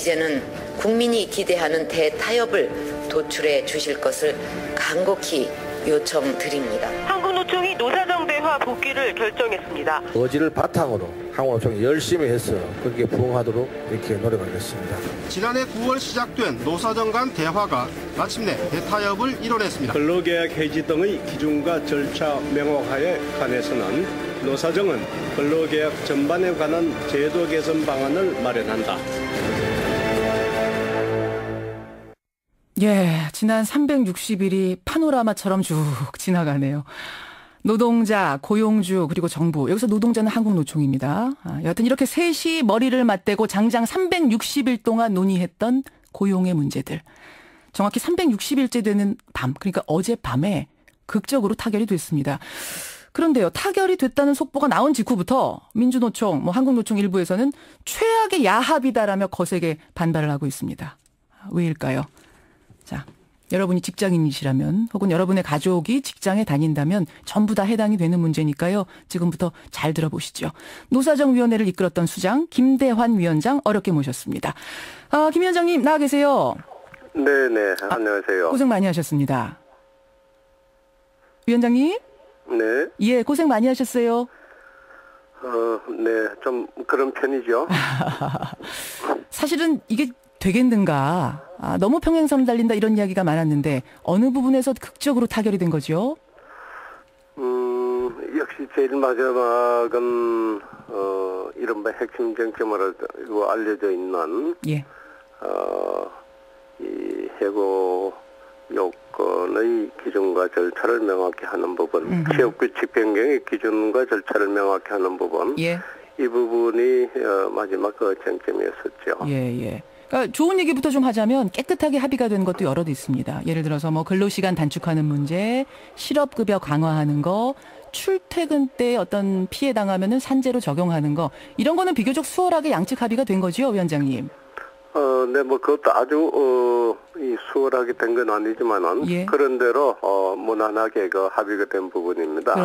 이제는 국민이 기대하는 대타협을 도출해 주실 것을 간곡히 요청드립니다. 한국노총이 노사정대화 복귀를 결정했습니다. 의지를 바탕으로 한국노총이 열심히 해서 거기에 부응하도록 이렇게 노력하겠습니다. 지난해 9월 시작된 노사정 간 대화가 마침내 대타협을 이뤄냈습니다. 근로계약 해지 등의 기준과 절차 명확화에 관해서는 노사정은 근로계약 전반에 관한 제도 개선 방안을 마련한다. 예, 지난 360일이 파노라마처럼 쭉 지나가네요. 노동자, 고용주, 그리고 정부. 여기서 노동자는 한국노총입니다. 여하튼 이렇게 셋이 머리를 맞대고 장장 360일 동안 논의했던 고용의 문제들. 정확히 360일째 되는 밤, 그러니까 어젯밤에 극적으로 타결이 됐습니다. 그런데요, 타결이 됐다는 속보가 나온 직후부터 민주노총, 한국노총 일부에서는 최악의 야합이다라며 거세게 반발을 하고 있습니다. 왜일까요? 자, 여러분이 직장인이시라면 혹은 여러분의 가족이 직장에 다닌다면 전부 다 해당이 되는 문제니까요. 지금부터 잘 들어보시죠. 노사정위원회를 이끌었던 수장 김대환 위원장 어렵게 모셨습니다. 김 위원장님 나와 계세요. 네네, 안녕하세요. 고생 많이 하셨습니다. 위원장님? 네. 예, 고생 많이 하셨어요. 네, 좀 그런 편이죠. 사실은 이게 되겠는가? 너무 평행선을 달린다 이런 이야기가 많았는데 어느 부분에서 극적으로 타결이 된 거죠? 역시 제일 마지막은 이른바 핵심 쟁점으로 알려져 있는 예. 이 해고 요건의 기준과 절차를 명확히 하는 부분, 취업규칙 변경의 기준과 절차를 명확히 하는 부분, 예. 이 부분이 마지막 그 쟁점이었었죠. 예. 그러니까 좋은 얘기부터 좀 하자면 깨끗하게 합의가 된 것도 여러 개 있습니다. 예를 들어서 근로시간 단축하는 문제, 실업급여 강화하는 거, 출퇴근 때 어떤 피해 당하면은 산재로 적용하는 거, 이런 거는 비교적 수월하게 양측 합의가 된 거죠, 위원장님? 네, 그것도 아주 수월하게 된 건 아니지만은 예. 그런대로 무난하게 합의가 된 부분입니다.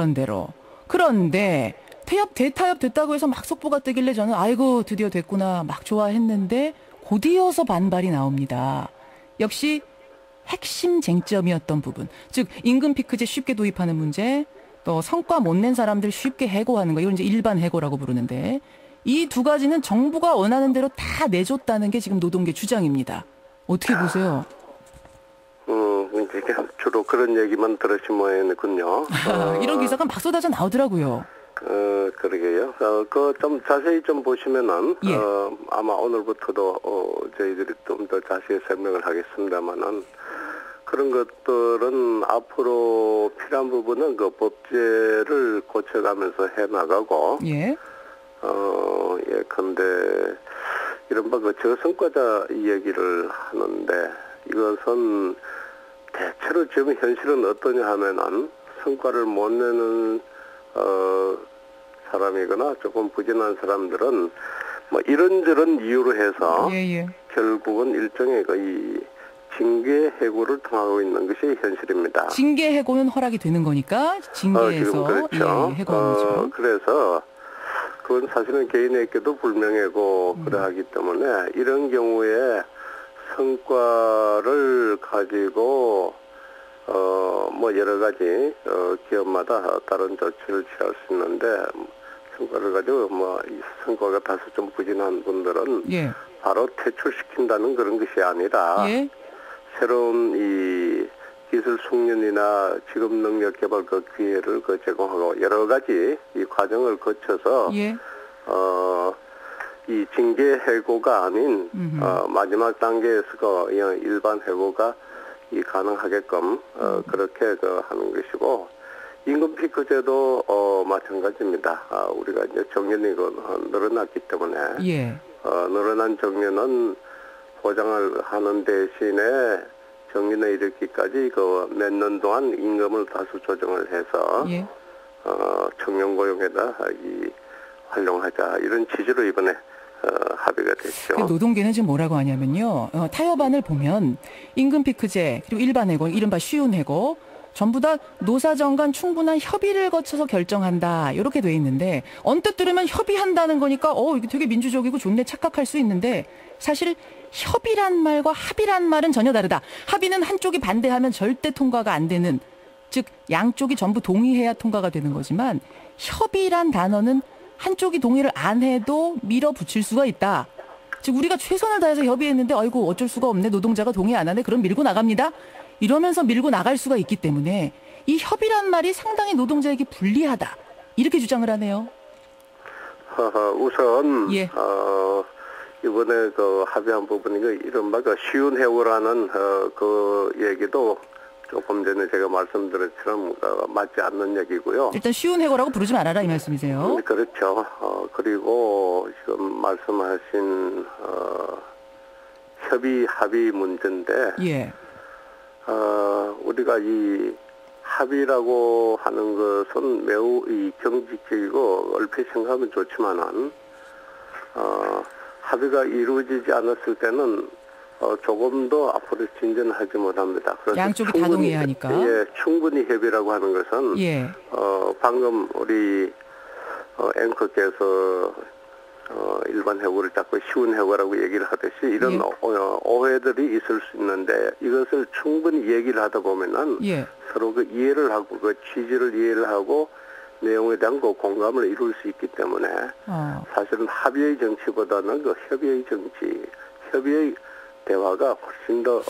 그런데 대타협 됐다고 해서 막 속보가 뜨길래 저는 아이고 드디어 됐구나 막 좋아했는데 곧이어서 반발이 나옵니다. 역시 핵심 쟁점이었던 부분, 즉 임금 피크제 쉽게 도입하는 문제, 또 성과 못 낸 사람들 쉽게 해고하는 거, 이걸 이제 일반 해고라고 부르는데 이 두 가지는 정부가 원하는 대로 다 내줬다는 게 지금 노동계 주장입니다. 어떻게 보세요? 이제 주로 그런 얘기만 들으신 모양이군요. 이런 기사가 막 쏟아져 나오더라고요. 그러게요. 좀 자세히 좀 보시면은, 예. 아마 오늘부터도, 저희들이 좀 더 자세히 설명을 하겠습니다만은, 그런 것들은 앞으로 필요한 부분은 그 법제를 고쳐가면서 해나가고, 예. 예컨대, 이른바 저성과자 이야기를 하는데, 이것은 대체로 지금 현실은 어떠냐 하면은, 성과를 못 내는, 사람이거나 조금 부진한 사람들은 이런저런 이유로 해서 예. 결국은 일종의 이 징계 해고를 당하고 있는 것이 현실입니다. 징계 해고는 허락이 되는 거니까 징계해서 지금 그렇죠. 해고하는 거죠. 그래서 그건 사실은 개인에게도 불명예고 그러하기 때문에 이런 경우에 성과를 가지고 여러 가지 기업마다 다른 조치를 취할 수 있는데 성과를 가지고 이 성과가 다소 좀 부진한 분들은 예. 바로 퇴출시킨다는 그런 것이 아니라 예. 새로운 이 기술 숙련이나 직업 능력 개발 기회를 제공하고 여러 가지 이 과정을 거쳐서 예. 이 징계 해고가 아닌 마지막 단계에서 일반 해고가 가능하게끔 그렇게 하는 것이고 임금 피크제도 마찬가지입니다. 우리가 이제 정년이 늘어났기 때문에 예. 늘어난 정년은 보장을 하는 대신에 정년에 이르기까지 몇 년 동안 임금을 다수 조정을 해서 예. 청년 고용에다 활용하자 이런 취지로 이번에 합의가 됐죠. 노동계는 지금 뭐라고 하냐면요. 타협안을 보면 임금 피크제 그리고 일반 해고, 이른바 쉬운 해고, 전부 다 노사정 간 충분한 협의를 거쳐서 결정한다. 이렇게 돼 있는데 언뜻 들으면 협의한다는 거니까 이게 되게 민주적이고 좋네 착각할 수 있는데 사실 협의란 말과 합의란 말은 전혀 다르다. 합의는 한쪽이 반대하면 절대 통과가 안 되는, 즉 양쪽이 전부 동의해야 통과가 되는 거지만 협의란 단어는 한쪽이 동의를 안 해도 밀어붙일 수가 있다. 즉 우리가 최선을 다해서 협의했는데 아이고 어쩔 수가 없네. 노동자가 동의 안 하네. 그럼 밀고 나갑니다. 이러면서 밀고 나갈 수가 있기 때문에 이 협의란 말이 상당히 노동자에게 불리하다. 이렇게 주장을 하네요. 우선 예. 이번에 그 합의한 부분이 이른바 그 쉬운 해고라는 그 얘기도 조금 전에 제가 말씀드렸처럼 맞지 않는 얘기고요. 일단 쉬운 해고라고 부르지 말아라 이 말씀이세요. 그렇죠. 그리고 지금 말씀하신 협의 합의 문제인데 예. 우리가 이 합의라고 하는 것은 매우 이 경직적이고 얼핏 생각하면 좋지만은 합의가 이루어지지 않았을 때는 조금 더 앞으로 진전하지 못합니다. 그래서 양쪽이 다 동의해야 하니까. 예, 충분히 협의라고 하는 것은 예. 방금 우리 앵커께서 일반 해고를 자꾸 쉬운 해고라고 얘기를 하듯이 이런 예. 오해들이 있을 수 있는데 이것을 충분히 얘기를 하다 보면은 예. 서로 그 이해를 하고 그 취지를 이해를 하고 내용에 대한 그 공감을 이룰 수 있기 때문에 사실은 합의의 정치보다는 그 협의의 정치, 협의의 대화가 훨씬 더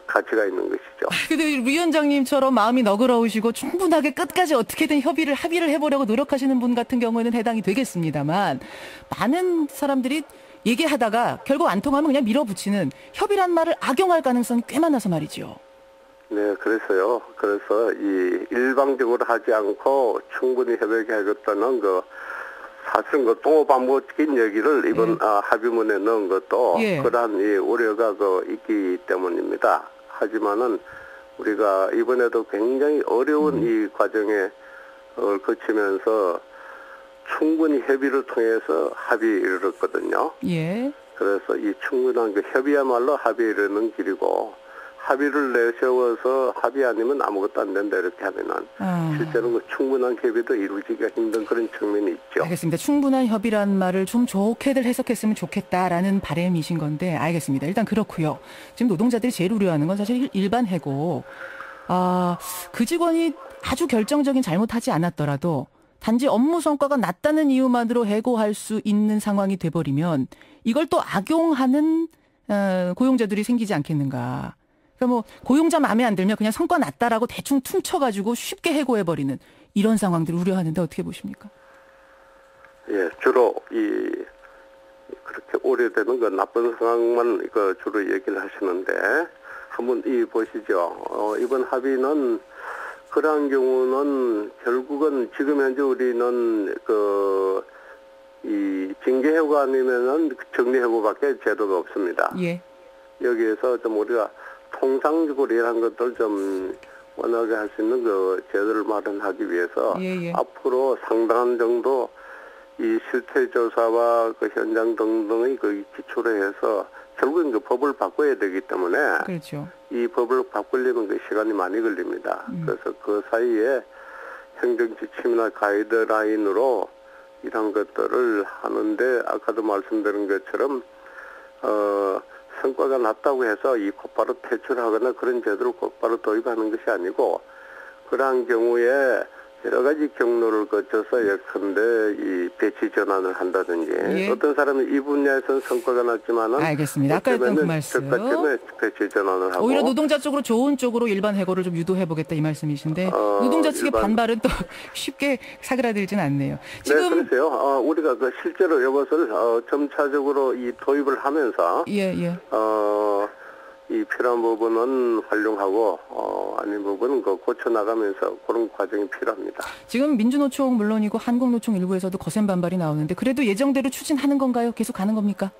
가치가 있는 것이죠. 근데 위원장님처럼 마음이 너그러우시고 충분하게 끝까지 어떻게든 합의를 해보려고 노력하시는 분 같은 경우에는 해당이 되겠습니다만 많은 사람들이 얘기하다가 결국 안 통하면 그냥 밀어붙이는 협의란 말을 악용할 가능성이 꽤 많아서 말이죠. 네, 그래서요. 그래서 이 일방적으로 하지 않고 충분히 협의하겠다는 그 사실은 그 동호반복적인 얘기를 이번 합의문에 넣은 것도 예. 그러한 이 우려가 있기 때문입니다. 하지만은 우리가 이번에도 굉장히 어려운 이 과정에 거치면서 충분히 협의를 통해서 합의를 이뤘거든요. 예. 그래서 이 충분한 그 협의야말로 합의에 이르는 길이고 합의를 내세워서 합의 아니면 아무것도 안 된다 이렇게 하면은 실제로 그 충분한 협의도 이루어지기가 힘든 그런 측면이 있죠. 알겠습니다. 충분한 협의란 말을 좀 좋게들 해석했으면 좋겠다라는 바람이신 건데 알겠습니다. 일단 그렇고요. 지금 노동자들이 제일 우려하는 건 사실 일반 해고. 그 직원이 아주 결정적인 잘못하지 않았더라도 단지 업무 성과가 낮다는 이유만으로 해고할 수 있는 상황이 돼버리면 이걸 또 악용하는 고용자들이 생기지 않겠는가. 그러니까 뭐 고용자 마음에 안 들면 그냥 성과 낮다라고 대충 퉁쳐가지고 쉽게 해고해버리는 이런 상황들을 우려하는데 어떻게 보십니까? 예, 주로 그렇게 오래되는 그 나쁜 상황만 주로 얘기를 하시는데 한번 보시죠. 이번 합의는 그러한 경우는 결국은 지금 현재 우리는 이 징계해고 아니면은 정리해고밖에 제도가 없습니다. 예. 여기에서 좀 우리가 통상적으로 이런 것들 좀 원하게 할 수 있는 그 제도를 마련하기 위해서 예. 앞으로 상당한 정도 이 실태 조사와 그 현장 등등의 그 기초로 해서 결국은 그 법을 바꿔야 되기 때문에 그렇죠. 이 법을 바꾸려면 그 시간이 많이 걸립니다. 그래서 그 사이에 행정 지침이나 가이드라인으로 이런 것들을 하는데 아까도 말씀드린 것처럼 성과가 낮다고 해서 이 곧바로 퇴출하거나 그런 제도를 곧바로 도입하는 것이 아니고 그러한 경우에 여러 가지 경로를 거쳐서 예컨대 이 배치 전환을 한다든지 예. 어떤 사람이 이 분야에서는 성과가 낮지만은 알겠습니다. 아까 했던 그 말씀. 때문에 배치 전환을 하고 오히려 노동자 쪽으로 좋은 쪽으로 일반 해고를 좀 유도해보겠다 이 말씀이신데 노동자 측의 반발은 또 쉽게 사그라들진 않네요. 지금 네, 그래서요. 우리가 실제로 이것을 점차적으로 이 도입을 하면서 예. 이 필요한 부분은 활용하고 아닌 부분은 고쳐 나가면서 그런 과정이 필요합니다. 지금 민주노총 물론이고 한국노총 일부에서도 거센 반발이 나오는데 그래도 예정대로 추진하는 건가요? 계속 가는 겁니까?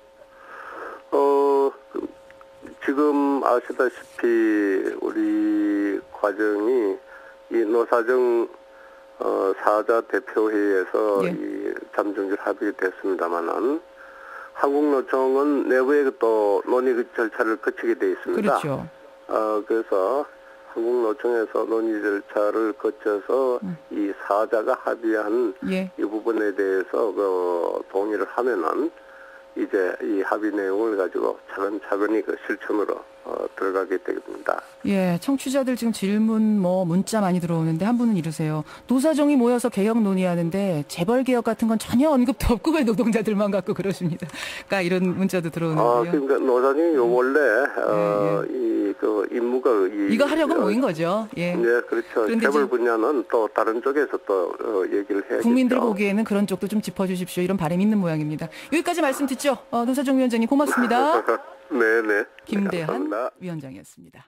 지금 아시다시피 우리 과정이 이 노사정 사자 대표회의에서 예. 이 잠정질 합의가 됐습니다만은 한국노총은 내부에 또 논의 절차를 거치게 돼 있습니다. 그렇죠. 그래서 한국노총에서 논의 절차를 거쳐서 이 사자가 합의한 예. 이 부분에 대해서 그 동의를 하면은 이제 이 합의 내용을 가지고 차근차근히 그 실천으로 들어가게 됩니다. 예, 청취자들 지금 질문 문자 많이 들어오는데 한 분은 이러세요. 노사정이 모여서 개혁 논의하는데 재벌 개혁 같은 건 전혀 언급도 없고 왜 노동자들만 갖고 그러십니다. 그러니까 이런 문자도 들어오는데요. 그러니까 노사정이 원래 그 임무가 이거 하려고 모인 거죠. 예. 네, 그렇죠. 재벌 분야는 또 다른 쪽에서 또 얘기를 해야겠죠. 국민들 보기에는 그런 쪽도 좀 짚어주십시오. 이런 바람이 있는 모양입니다. 여기까지 말씀 듣죠. 노사정 위원장님 고맙습니다. 네네. 김대한 감사합니다. 위원장이었습니다.